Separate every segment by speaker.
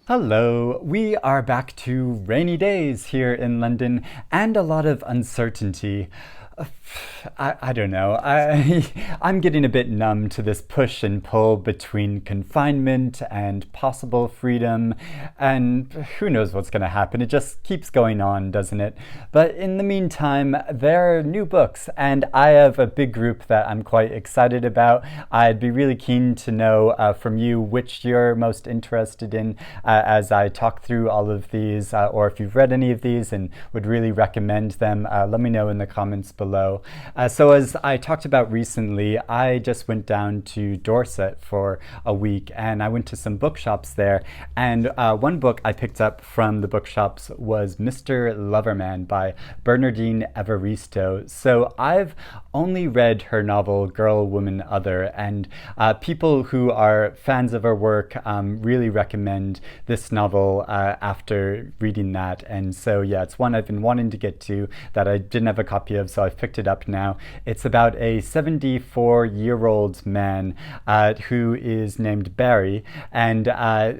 Speaker 1: Hello, we are back to rainy days here in London and a lot of uncertainty. I don't know. I'm getting a bit numb to this push and pull between confinement and possible freedom, and who knows what's going to happen. It just keeps going on, doesn't it? But in the meantime, there are new books, and I have a big group that I'm quite excited about. I'd be really keen to know from you which you're most interested in as I talk through all of these, or if you've read any of these and would really recommend them, let me know in the comments below. So as I talked about recently, I just went down to Dorset for a week and I went to some bookshops there, and one book I picked up from the bookshops was Mr. Loverman by Bernardine Evaristo. So I've only read her novel Girl, Woman, Other, and people who are fans of her work really recommend this novel after reading that. And so yeah, it's one I've been wanting to get to that I didn't have a copy of, so I've picked it up now. It's about a 74-year-old man who is named Barry and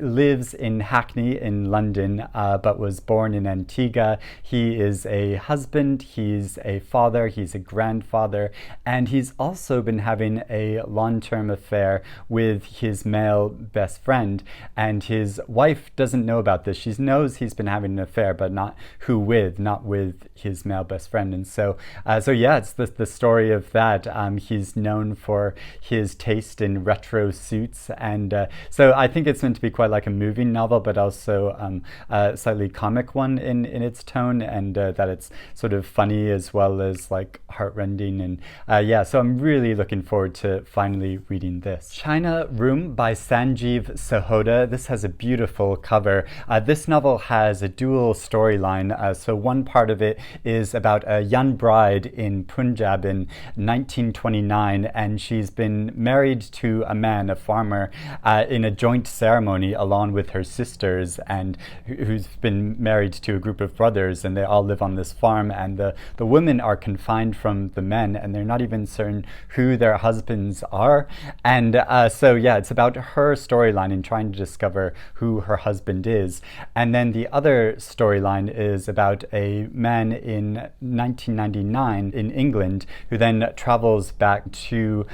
Speaker 1: lives in Hackney in London, but was born in Antigua. He is a husband, he's a father, he's a grandfather, and he's also been having a long-term affair with his male best friend. And his wife doesn't know about this. She knows he's been having an affair, but not with his male best friend. And so yeah, it's the story of that. He's known for his taste in retro suits, and so I think it's meant to be quite like a moving novel, but also a slightly comic one in its tone, and that it's sort of funny as well as like heartrending. And yeah, so I'm really looking forward to finally reading this. China Room by Sunjeev Sahoda. This has a beautiful cover. This novel has a dual storyline. So one part of it is about a young bride in Punjab in 1929, and she's been married to a man, a farmer, in a joint ceremony along with her sisters, and who's been married to a group of brothers, and they all live on this farm, and the women are confined from the men, and they're not even certain who their husbands are. And so yeah, it's about her storyline in trying to discover who her husband is. And then the other storyline is about a man in 1999 in England who then travels back to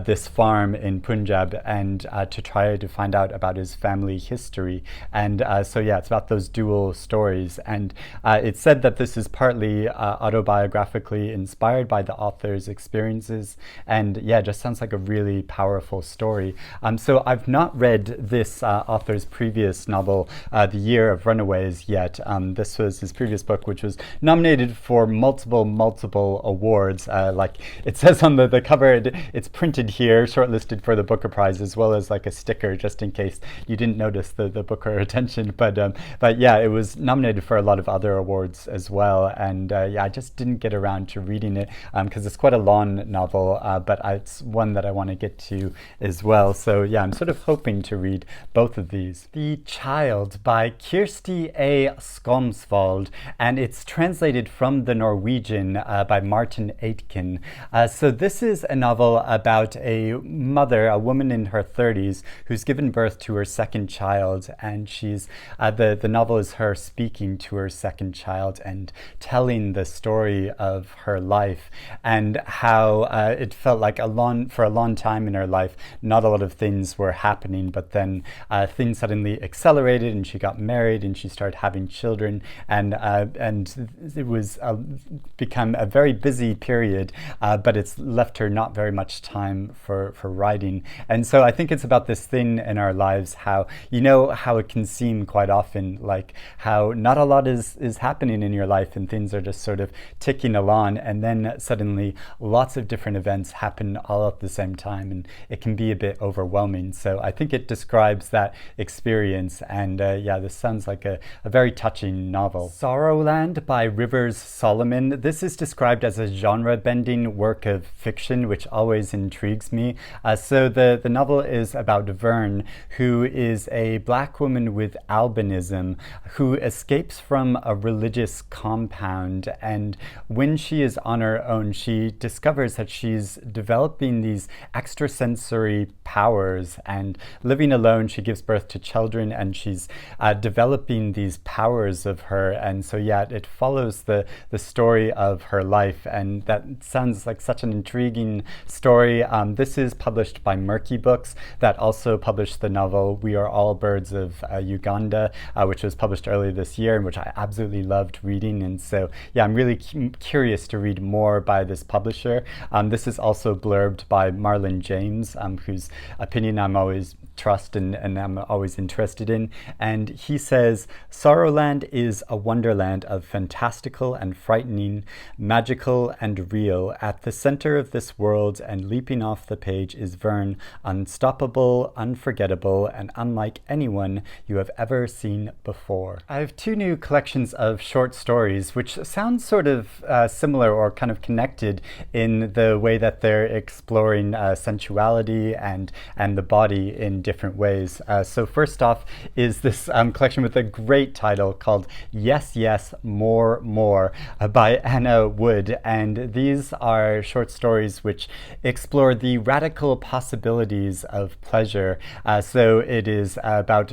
Speaker 1: this farm in Punjab and to try to find out about his family history. And so yeah, it's about those dual stories. And it's said that this is partly autobiographically inspired by the author's experiences. And yeah, just sounds like a really powerful story. So I've not read this author's previous novel, The Year of Runaways, yet. This was his previous book, which was nominated for multiple awards. Like it says on the cover, it's printed here, shortlisted for the Booker Prize, as well as like a sticker, just in case you didn't notice the Booker attention. But yeah, it was nominated for a lot of other awards as well. And yeah, I just didn't get around to reading it because it's quite a long novel, but it's one that I want to get to as well. So yeah, I'm sort of hoping to read both of these. The Child by Kjersti A. Skomsvold, and it's translated from the Norwegian by Martin Aitken. So this is a novel about a mother, a woman in her 30s, who's given birth to her second child, and she's the novel is her speaking to her second child and telling the story of her life and how it felt like for a long time in her life not a lot of things were happening, but then things suddenly accelerated and she got married and she started having children, and it was become a very busy period, but it's left her not very much time for writing. And so I think it's about this thing in our lives, how how it can seem quite often like how not a lot is happening in your life and things are just sort of ticking along, and then suddenly lots of different events happen all at the same time, and it can be a bit overwhelming. So I think it describes that experience, and yeah, this sounds like a very touching novel. Sorrowland by Rivers Solomon. This is described described as a genre-bending work of fiction, which always intrigues me. So the novel is about Vern, who is a black woman with albinism who escapes from a religious compound, and when she is on her own, she discovers that she's developing these extrasensory powers, and living alone, she gives birth to children, and she's developing these powers of her. And so yeah, it follows the story of her life, and that sounds like such an intriguing story. This is published by Murky Books, that also published the novel We Are All Birds of Uganda, which was published earlier this year, and which I absolutely loved reading. And so yeah, I'm really curious to read more by this publisher. This is also blurbed by Marlon James, whose opinion I'm always trust and I'm always interested in. And he says, Sorrowland is a wonderland of fantastical and frightening, magical and real. At the center of this world and leaping off the page is Vern, unstoppable, unforgettable, and unlike anyone you have ever seen before. I have two new collections of short stories, which sound sort of similar or kind of connected in the way that they're exploring sensuality and the body in different ways. So first off is this collection with a great title called Yes, Yes, More, More by Anna Wood. And these are short stories which explore the radical possibilities of pleasure. So it is about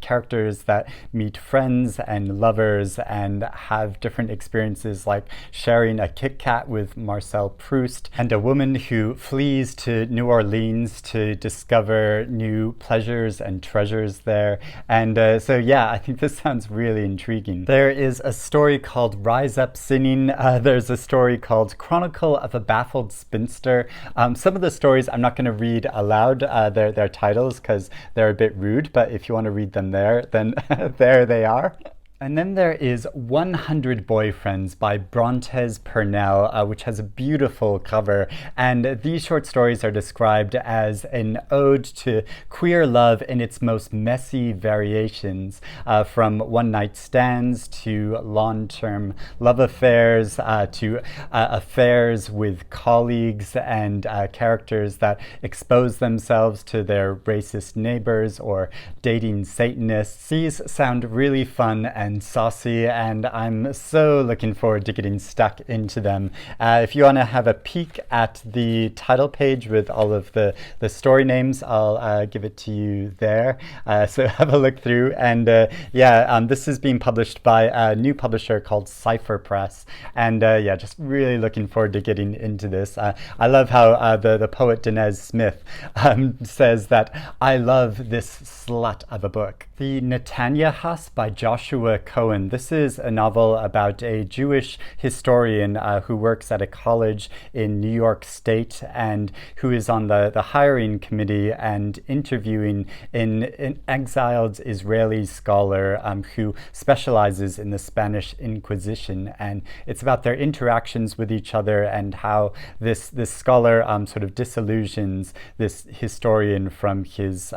Speaker 1: characters that meet friends and lovers and have different experiences, like sharing a Kit Kat with Marcel Proust, and a woman who flees to New Orleans to discover new pleasures and treasures there. And so yeah, I think this sounds really intriguing. There is a story called Rise Up Singing. There's a story called Chronicle of a Baffled Spinster. Some of the stories I'm not going to read aloud their titles because they're a bit rude, but if you want to read them there, then there they are. And then there is 100 Boyfriends by Brontez Purnell, which has a beautiful cover. And these short stories are described as an ode to queer love in its most messy variations, from one-night stands to long-term love affairs, to affairs with colleagues and characters that expose themselves to their racist neighbors or dating Satanists. These sound really fun and saucy, and I'm so looking forward to getting stuck into them. If you want to have a peek at the title page with all of the story names, I'll give it to you there. So have a look through. And this is being published by a new publisher called Cipher Press. And just really looking forward to getting into this. I love how the poet Denez Smith says that I love this slut of a book. The Netanyahus by Joshua Cohen. This is a novel about a Jewish historian who works at a college in New York State and who is on the hiring committee and interviewing an exiled Israeli scholar who specializes in the Spanish Inquisition. And it's about their interactions with each other and how this scholar sort of disillusions this historian from his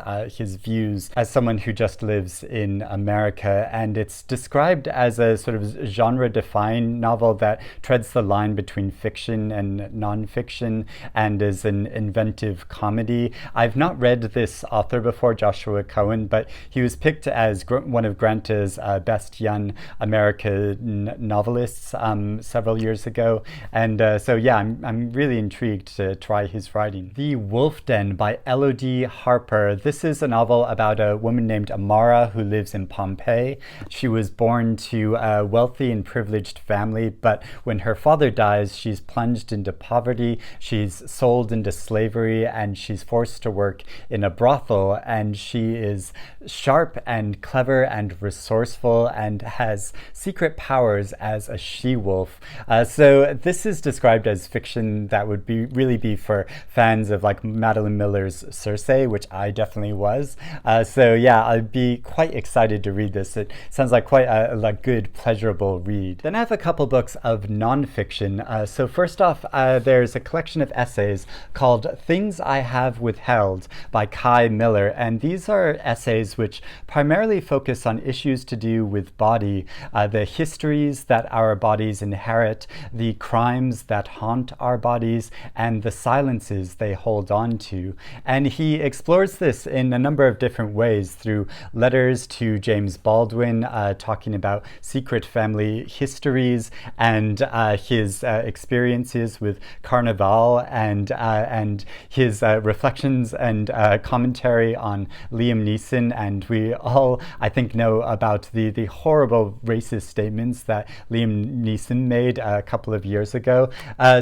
Speaker 1: views as someone who just lives in America. And it's described as a sort of genre-defined novel that treads the line between fiction and nonfiction and is an inventive comedy. I've not read this author before, Joshua Cohen, but he was picked as one of Granta's best young American novelists several years ago. And I'm really intrigued to try his writing. The Wolf Den by Elodie Harper. This is a novel about a woman named Amara who lives in Pompeii. She was born to a wealthy and privileged family, but when her father dies, she's plunged into poverty, she's sold into slavery, and she's forced to work in a brothel. And she is sharp and clever and resourceful and has secret powers as a she-wolf. So this is described as fiction that would really be for fans of like Madeline Miller's Circe, which I definitely was. I'd be quite excited to read this. It sounds like quite a good, pleasurable read. Then I have a couple books of nonfiction. So first off, there's a collection of essays called Things I Have Withheld by Kai Miller, and these are essays which primarily focus on issues to do with body, the histories that our bodies inherit, the crimes that haunt our bodies, and the silences they hold on to. And he explores this in a number of different ways through letters to James Baldwin, talking about secret family histories and his experiences with Carnival, and his reflections and commentary on Liam Neeson. And we all, I think, know about the horrible racist statements that Liam Neeson made a couple of years ago.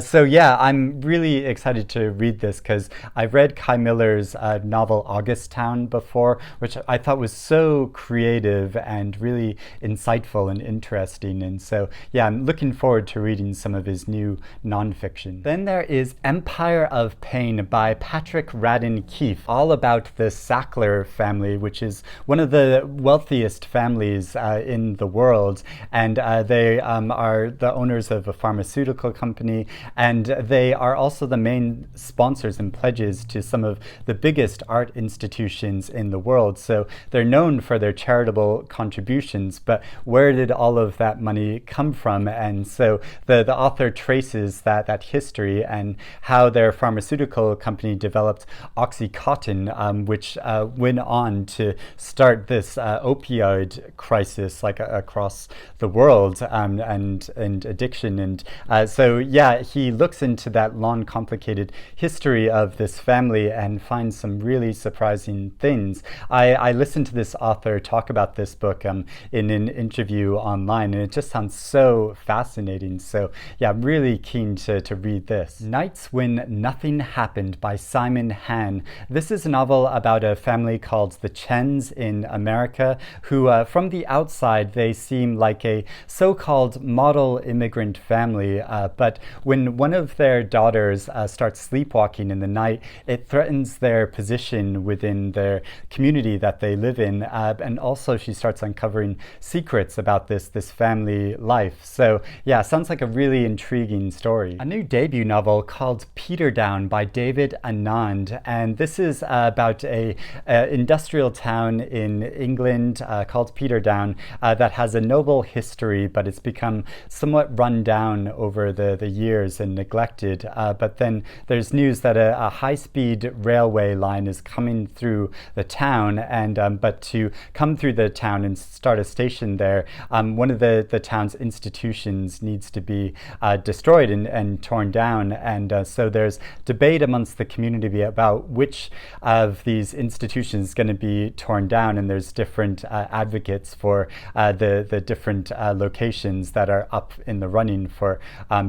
Speaker 1: So yeah, I'm really excited to read this because I've read Kai Miller's novel Augusttown before, which I thought was so creative and really insightful and interesting. And so yeah, I'm looking forward to reading some of his new nonfiction. Then there is Empire of Pain by Patrick Radden Keefe, all about the Sackler family, which is one of the wealthiest families in the world. And they are the owners of a pharmaceutical company, and they are also the main sponsors and pledges to some of the biggest art institutions in the world. So they're known for their charitable contributions, but where did all of that money come from? And so the author traces that history and how their pharmaceutical company developed Oxycontin, which went on to start this opioid crisis across the world, and addiction. And so yeah, he looks into that long, complicated history of this family and finds some really surprising things. I listened to this author talk about this book in an interview online, and it just sounds so fascinating. So yeah, I'm really keen to read this. Nights When Nothing Happened by Simon Han. This is a novel about a family called the Chens in America, who from the outside they seem like a so-called model immigrant family, but when one of their daughters starts sleepwalking in the night, it threatens their position within their community that they live in, and also she starts uncovering secrets about this family life. So yeah, sounds like a really intriguing story. A new debut novel called Peterdown by David Annand, and this is about a industrial town in England called Peterdown that has a noble history, but it's become somewhat run down over the years and neglected. But then there's news that a high-speed railway line is coming through the town, and but to come through the town and start a station there, one of the town's institutions needs to be destroyed and torn down. And so there's debate amongst the community about which of these institutions is going to be torn down, and there's different advocates for the different locations that are up in the running for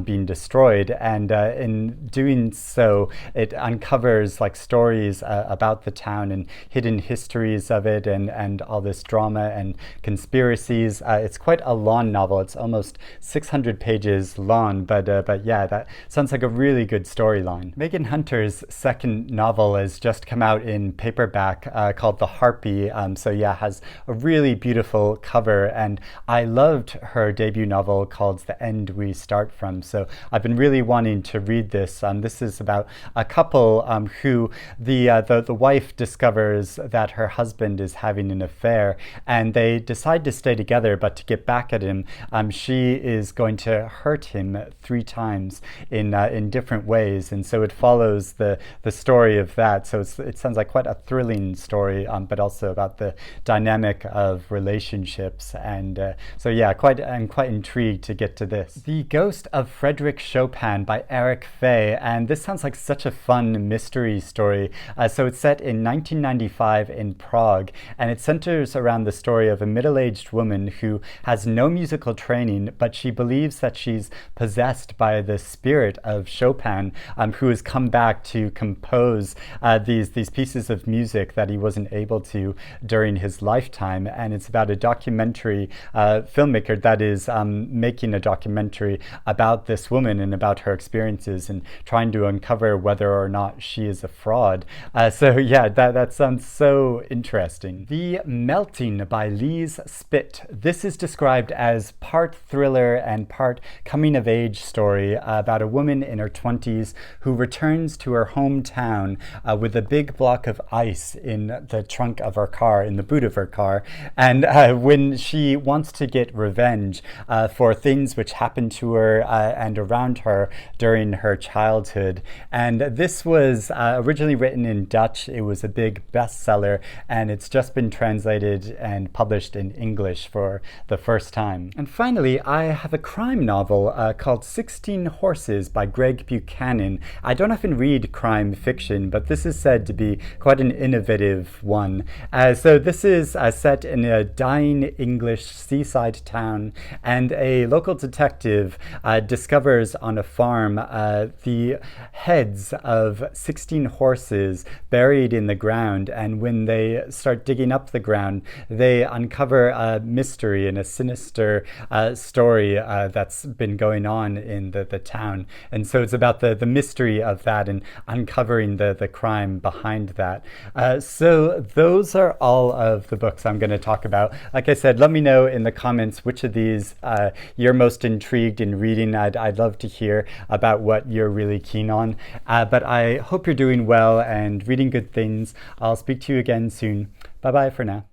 Speaker 1: being destroyed. And in doing so, it uncovers like stories about the town and hidden histories of it, and all this drama and conspiracies. It's quite a long novel. It's almost 600 pages long, but yeah, that sounds like a really good storyline. Megan Hunter's second novel has just come out in paperback called The Harpy. So yeah, has a really beautiful cover, and I loved her debut novel called The End We Start From. So I've been really wanting to read this. This is about a couple who the wife discovers that her husband is having an affair, and they decide to stay together, but to get back at him, she is going to hurt him 3 times in different ways. And so it follows the story of that. So it sounds like quite a thrilling story, but also about the dynamic of relationships. And so yeah, I'm quite intrigued to get to this. The Ghost of Frederick Chopin by Eric Faye, and this sounds like such a fun mystery story. So it's set in 1995 in Prague, and it centers around the story of a middle-aged woman who has no musical training, but she believes that she's possessed by the spirit of Chopin, who has come back to compose these pieces of music that he wasn't able to during his lifetime. And it's about a documentary filmmaker that is making a documentary about this woman and about her experiences, and trying to uncover whether or not she is a fraud. So yeah, that sounds so interesting. The Melting by Lize Spit. This is described as part thriller and part coming-of-age story about a woman in her 20s who returns to her hometown with a big block of ice in the trunk of her car, in the boot of her car, and when she wants to get revenge for things which happened to her and around her during her childhood. And this was originally written in Dutch. It was a big bestseller, and it's just been translated and published in English for the first time. And finally, I have a crime novel called 16 Horses by Greg Buchanan. I don't often read crime fiction, but this is said to be quite an innovative one. So this is set in a dying English seaside town, and a local detective discovers on a farm the heads of 16 horses buried in the ground, and when they start digging up the ground, they uncover a mystery and a sinister story that's been going on in the town. And so it's about the mystery of that and uncovering the crime behind that. So those are all of the books I'm going to talk about. Like I said, let me know in the comments which of these you're most intrigued in reading. I'd love to hear about what you're really keen on. But I hope you're doing well and reading good things. I'll speak to you again soon. Bye-bye for now.